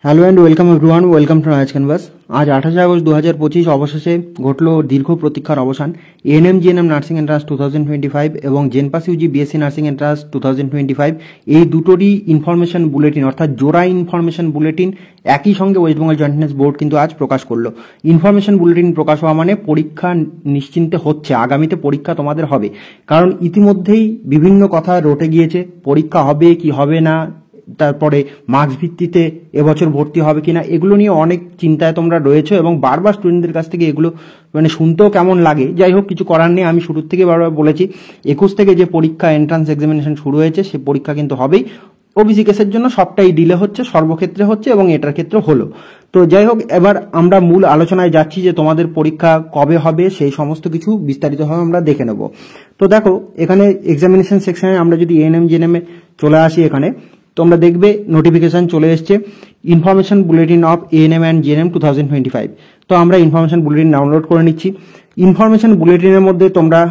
Hello and welcome everyone, welcome to knowledge canvas. আজ 28 August 2025 অবশেষে ঘটল দীর্ঘ প্রতীক্ষার অবসান। এএনএম জিএনএম নার্সিং এন্ট্রান্স 2025 এবং জেনপাস ইউজি বিএসসি নার্সিং এন্ট্রান্স 2025 এই দুটোরই ইনফরমেশন বুলেটিন অর্থাৎ জোড়া ইনফরমেশন বুলেটিন একই সঙ্গে West Bengal joint tense board কিন্তু আজ প্রকাশ করলো। ইনফরমেশন বুলেটিন প্রকাশ হওয়া মানে পরীক্ষা নিশ্চিন্তে হচ্ছে, আগামীতে পরীক্ষা তোমাদের হবে। কারণ ইতিমধ্যেই বিভিন্ন কথা রটে গিয়েছে, পরীক্ষা হবে কি হবে না, তারপরে মার্কস ভিত্তিতে এবছর ভর্তি হবে কিনা, এগুলো নিয়ে অনেক চিন্তায় তোমরা রয়েছো এবং বারবার স্টুডেন্টদের কাছ থেকে এগুলো শুনতেও কেমন লাগে। যাই হোক, কিছু করার নেই। আমি শুরুর থেকে বারবার বলেছি 21 থেকে যে পরীক্ষা এন্ট্রান্স এক্সামিনেশন শুরু হয়েছে সে পরীক্ষা কিন্তু হবেই। ওবিসি কেসের জন্য সবটাই ডিলে হচ্ছে, সর্বক্ষেত্রে হচ্ছে এবং এটার ক্ষেত্রে হলো। তো যাই হোক, এবার আমরা মূল আলোচনায় যাচ্ছি যে তোমাদের পরীক্ষা কবে হবে সেই সমস্ত কিছু বিস্তারিতভাবে আমরা দেখে নেব। তো দেখো, এখানে এক্সামিনেশন সেকশনে আমরা যদি এএনএম জিএনএম এ চলে আসি, এখানে তোমরা দেখবে নোটিফিকেশন চলে এসছে information bulletin of ANM and GNM 2025। তো আমরা ইনফরমেশন বুলেটিন ডাউনলোড করে নিচ্ছি। ইনফরমেশন বুলেটিনের মধ্যে তোমরা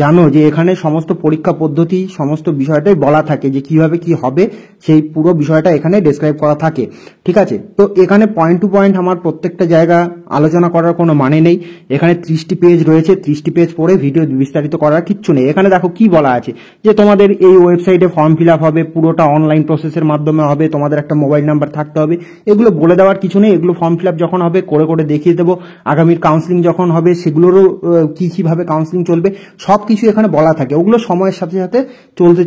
জানো যে এখানে সমস্ত পরীক্ষা পদ্ধতি সমস্ত বিষয়টাই বলা থাকে, যে কিভাবে কি হবে সেই পুরো বিষয়টা এখানে ডেসক্রাইব করা থাকে। ঠিক আছে, তো এখানে পয়েন্ট টু পয়েন্ট আমার প্রত্যেকটা জায়গা আলোচনা করার কোনো মানে নেই। এখানে 30টি পেজ রয়েছে, 30টি পেজ পড়ে ভিডিও বিস্তারিত করার কিচ্ছু নেই। এখানে দেখো কি বলা আছে, যে তোমাদের এই ওয়েবসাইটে ফর্ম ফিল আপ হবে, পুরোটা অনলাইন প্রসেসের মাধ্যমে হবে, তোমাদের একটা মোবাইল নাম্বার থাকতে হবে, এগুলো বলে দেওয়ার কিছু নেই। এগুলো ফর্ম ফিল আপ যখন হবে করে করে দেখিয়ে দেবো। আগামীর কাউন্সিলিং যখন হবে সেগুলোরও কিভাবে কাউন্সিলিং চলবে সব কিছু এখানে বলা থাকে। ওগুলো সময়ের সাথে সাথে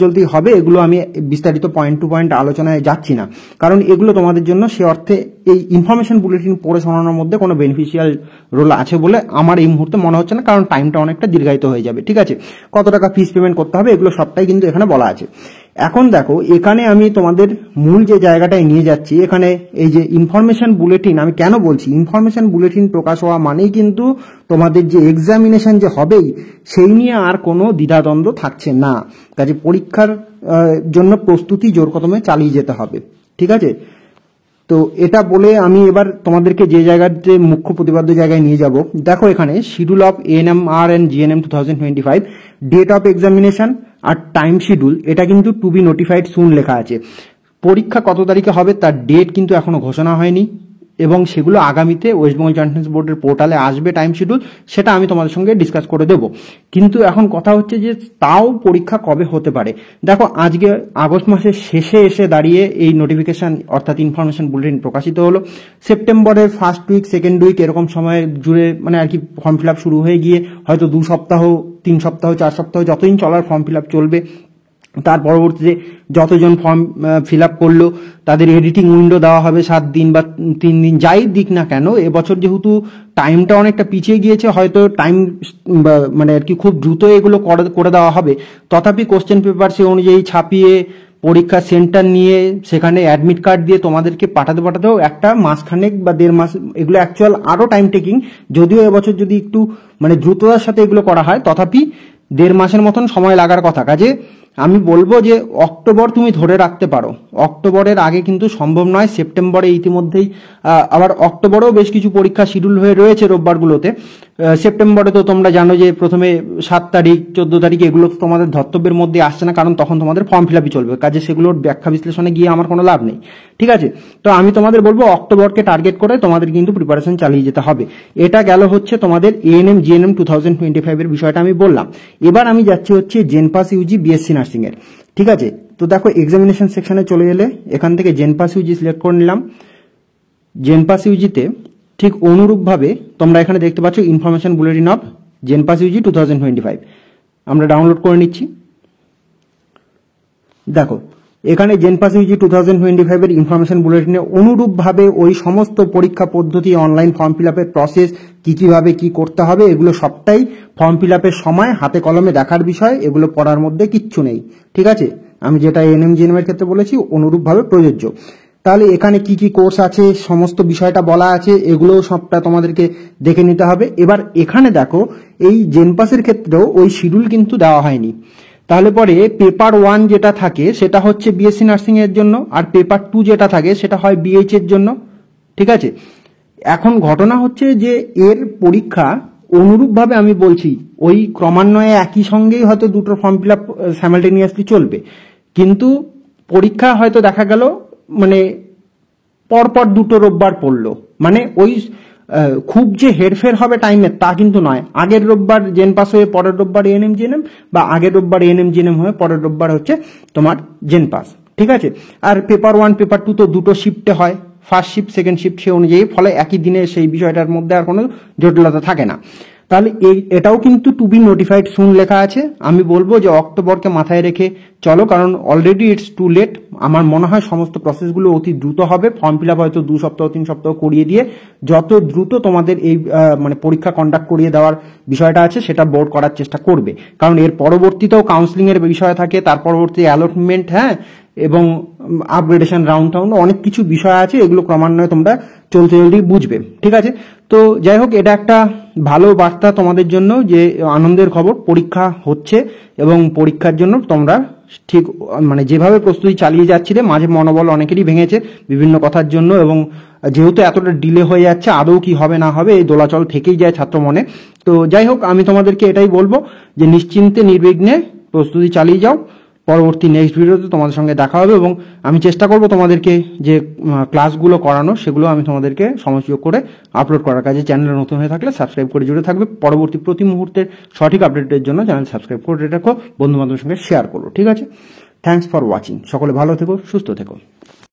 চলতেই হবে। এগুলো আমি বিস্তারিত পয়েন্ট টু পয়েন্ট আলোচনায় যাচ্ছি না, কারণ এগুলো তোমাদের জন্য সে অর্থে এই ইনফরমেশন বুলেটিন পড়ে শোনানোর মধ্যে কোনো বেনিফিশিয়াল রোল আছে বলে আমার এই মুহূর্তে মনে হচ্ছে না, কারণ টাইমটা অনেকটা দীর্ঘায়িত হয়ে যাবে। ঠিক আছে, কত টাকা ফিস পেমেন্ট করতে হবে এগুলো সবটাই কিন্তু এখানে বলা আছে। এখন দেখো, এখানে আমি তোমাদের মূল যে জায়গাটায় নিয়ে যাচ্ছি, এখানে এই যে ইনফরমেশন বুলেটিন, আমি কেন বলছি ইনফরমেশন বুলেটিন প্রকাশ হওয়া মানেই কিন্তু তোমাদের যে এক্সামিনেশন যে হবেই সেই নিয়ে আর কোনো দ্বিধাদ্বন্দ্ব থাকছে না। কাজে পরীক্ষার জন্য প্রস্তুতি জোর কদমে চালিয়ে যেতে হবে। ঠিক আছে, তো এটা বলে আমি এবার তোমাদেরকে যে জায়গাতে মুখ্য প্রতিপাদ্য জায়গায় নিয়ে যাব। দেখো, এখানে শিডিউল অফ এএনএম আর and GNM 2025, date of examination আর টাইম শিডিউল, এটা কিন্তু টু বি নোটিফাইড সুন লেখা আছে। পরীক্ষা কত তারিখে হবে তার ডেট কিন্তু এখনো ঘোষণা হয়নি এবং সেগুলো আগামীতে ওয়েস্ট বেঙ্গল জয়েন্ট টেন্স বোর্ডের পোর্টালে আসবে টাইম শিডিউল, সেটা আমি তোমাদের সঙ্গে ডিসকাস করে দেব। কিন্তু এখন কথা হচ্ছে যে তাও পরীক্ষা কবে হতে পারে। দেখো, আজকে আগস্ট মাসের শেষে এসে দাঁড়িয়ে এই নোটিফিকেশন অর্থাৎ ইনফরমেশন বুলেটিন প্রকাশিত হলো। সেপ্টেম্বরের ফার্স্ট উইক সেকেন্ড উইক এরকম সময় জুড়ে আর কি ফর্ম ফিল আপ শুরু হয়ে গিয়ে হয়তো 2 সপ্তাহ 3 সপ্তাহ 4 সপ্তাহ যতদিন চলার ফর্ম ফিল আপ চলবে। তার পরবর্তীতে যতজন ফর্ম ফিল আপ করলো তাদের এডিটিং উইন্ডো দেওয়া হবে 7 দিন বা 3 দিন, যাই দিক না কেন। এবছর যেহেতু টাইমটা অনেকটা পিছিয়ে গিয়েছে, হয়তো টাইম আর কি খুব দ্রুত এগুলো করে দেওয়া হবে। তথাপি কোশ্চেন পেপার সে অনুযায়ী ছাপিয়ে পরীক্ষা সেন্টার নিয়ে সেখানে অ্যাডমিট কার্ড দিয়ে তোমাদেরকে পাঠাতেও একটা মাসখানেক বা 1.5 মাস, এগুলো অ্যাকচুয়াল আরো টাইম টেকিং। যদিও এবছর যদি একটু দ্রুততার সাথে এগুলো করা হয়, তথাপি 1.5 মাসের মতন সময় লাগার কথা। কাজে আমি বলবো যে অক্টোবর তুমি ধরে রাখতে পারো, অক্টোবরের আগে কিন্তু সম্ভব নয়। সেপ্টেম্বরে ইতিমধ্যেই আবার অক্টোবরেও বেশ কিছু পরীক্ষা শিডিউল হয়ে রয়েছে রোববারগুলোতে। সেপ্টেম্বরে তো তোমরা জানো যে প্রথমে 7 তারিখ 14 তারিখ এগুলো তো তোমাদের ধর্তব্যের মধ্যে আসছে না, কারণ তখন তোমাদের ফর্ম ফিল আপই চলবে। কাজে সেগুলোর ব্যাখ্যা বিশ্লেষণে গিয়ে আমার কোনো লাভ নেই। ঠিক আছে, তো আমি তোমাদের বলবো অক্টোবরকে টার্গেট করে তোমাদের কিন্তু প্রিপারেশন চালিয়ে যেতে হবে। এটা গেল হচ্ছে তোমাদের এএনএম জিএনএম 2025 এর বিষয়টা আমি বললাম। এবার আমি যাচ্ছি হচ্ছে জেনপাস ইউজি বিএসসি নার্সিং এর। ঠিক আছে, তো দেখো এক্সামিনেশন সেকশনে চলে এলে এখান থেকে জেনপাস ইউজি সিলেক্ট করে নিলাম। জেনপাস ইউজিতে ঠিক অনুরূপভাবে তোমরা এখানে দেখতে পাচ্ছ information bulletin of JENPAS UG 2025, আমরা ডাউনলোড করে নিচ্ছি। দেখো, এখানে জেনপাস ইউজি 2025 এর ইনফরমেশন বুলেটিনে অনুরূপভাবে ওই সমস্ত পরীক্ষা পদ্ধতি, অনলাইন ফর্ম ফিল আপের প্রসেস, কিভাবে কি করতে হবে, এগুলো সবটাই ফর্ম ফিল আপের সময় হাতে কলমে দেখার বিষয়। এগুলো পড়ার মধ্যে কিচ্ছু নেই। ঠিক আছে, আমি যেটা এএনএম জিএনএম এর ক্ষেত্রে বলেছি অনুরূপভাবে প্রযোজ্য। তাহলে এখানে কি কোর্স আছে সমস্ত বিষয়টা বলা আছে, এগুলো সবটা তোমাদেরকে দেখে নিতে হবে। এবার এখানে দেখো, এই জেনপাসের ক্ষেত্রেও ওই শিডিউল কিন্তু দেওয়া হয়নি। তাহলে পরে পেপার 1 যেটা থাকে সেটা হচ্ছে বিএসসি নার্সিং এর জন্য, আর পেপার 2 যেটা থাকে সেটা হয় বিএইচ এর জন্য। ঠিক আছে, এখন ঘটনা হচ্ছে যে এর পরীক্ষা অনুরূপভাবে আমি বলছি ওই ক্রমান্বয়ে একই সঙ্গেই হয়তো দুটো ফর্ম ফিল আপ সাইমালটেনিয়াসলি চলবে, কিন্তু পরীক্ষা হয়তো দেখা গেল পরপর দুটো রোববার পড়লো, মানে ওই খুব যে হেরফের হবে টাইমের তা কিন্তু নয়। আগের রোববার জেন পাস হয়ে পরের রোববার এএনএম জিএনএম, বা আগের রোববার এএনএম জিএনএম হয়ে পরের রোববার হচ্ছে তোমার জেন পাস, ঠিক আছে। আর পেপার 1 পেপার 2 তো দুটো শিফটে হয়, ফার্স্ট শিফট সেকেন্ড শিফট সে অনুযায়ী, ফলে একই দিনে সেই বিষয়টার মধ্যে আর কোনো জটিলতা থাকে না। তাহলে এটাও কিন্তু টু বি নোটিফাইড সুন লেখা আছে। আমি বলবো যে অক্টোবরকে মাথায় রেখে চলো, কারণ অলরেডি ইটস টু লেট। আমার মনে হয় সমস্ত প্রসেসগুলো অতি দ্রুত হবে। ফর্ম ফিল আপ হয়তো 2 সপ্তাহ 3 সপ্তাহ করিয়ে দিয়ে যত দ্রুত তোমাদের এই মানে পরীক্ষা কন্ডাক্ট করিয়ে দেওয়ার বিষয়টা আছে সেটা বোর্ড করার চেষ্টা করবে, কারণ এর পরবর্তীতেও কাউন্সিলিং এর বিষয় থাকে, তার পরবর্তী অ্যালটমেন্ট, হ্যাঁ, এবং আপগ্রেডেশন রাউন্ড টাউন্ড অনেক কিছু বিষয় আছে, এগুলো ক্রমান্বয়ে তোমরা চলতে বুঝবে, ঠিক আছে। তো যাই হোক, এটা একটা ভালো বার্তা তোমাদের জন্য যে আনন্দের খবর, পরীক্ষা হচ্ছে এবং পরীক্ষার জন্য তোমরা ঠিক মানে যেভাবে প্রস্তুতি চালিয়ে যাচ্ছিলে, মাঝে মনোবল অনেকেরই ভেঙেছে বিভিন্ন কথার জন্য, এবং যেহেতু এতটা ডিলে হয়ে যাচ্ছে আদৌ কি হবে না হবে এই দোলাচল থেকেই যায় ছাত্র মনে। তো যাই হোক, আমি তোমাদেরকে এটাই বলবো যে নিশ্চিন্তে নির্বিঘ্নে প্রস্তুতি চালিয়ে যাও। পরবর্তী নেক্সট ভিডিওতে তোমাদের সঙ্গে দেখা হবে, এবং আমি চেষ্টা করব তোমাদেরকে যে ক্লাসগুলো করানো সেগুলো আমি তোমাদেরকে সমযোগ করে আপলোড করার কাজে। চ্যানেলে নতুন হয়ে থাকলে সাবস্ক্রাইব করে জুড়ে থাকবে। পরবর্তী প্রতি মুহূর্তের সঠিক আপডেটের জন্য চ্যানেল সাবস্ক্রাইব করে রাখো, বন্ধু বান্ধবের সঙ্গে শেয়ার করো, ঠিক আছে। Thanks for watching. সকলে ভালো থেকো, সুস্থ থেকো।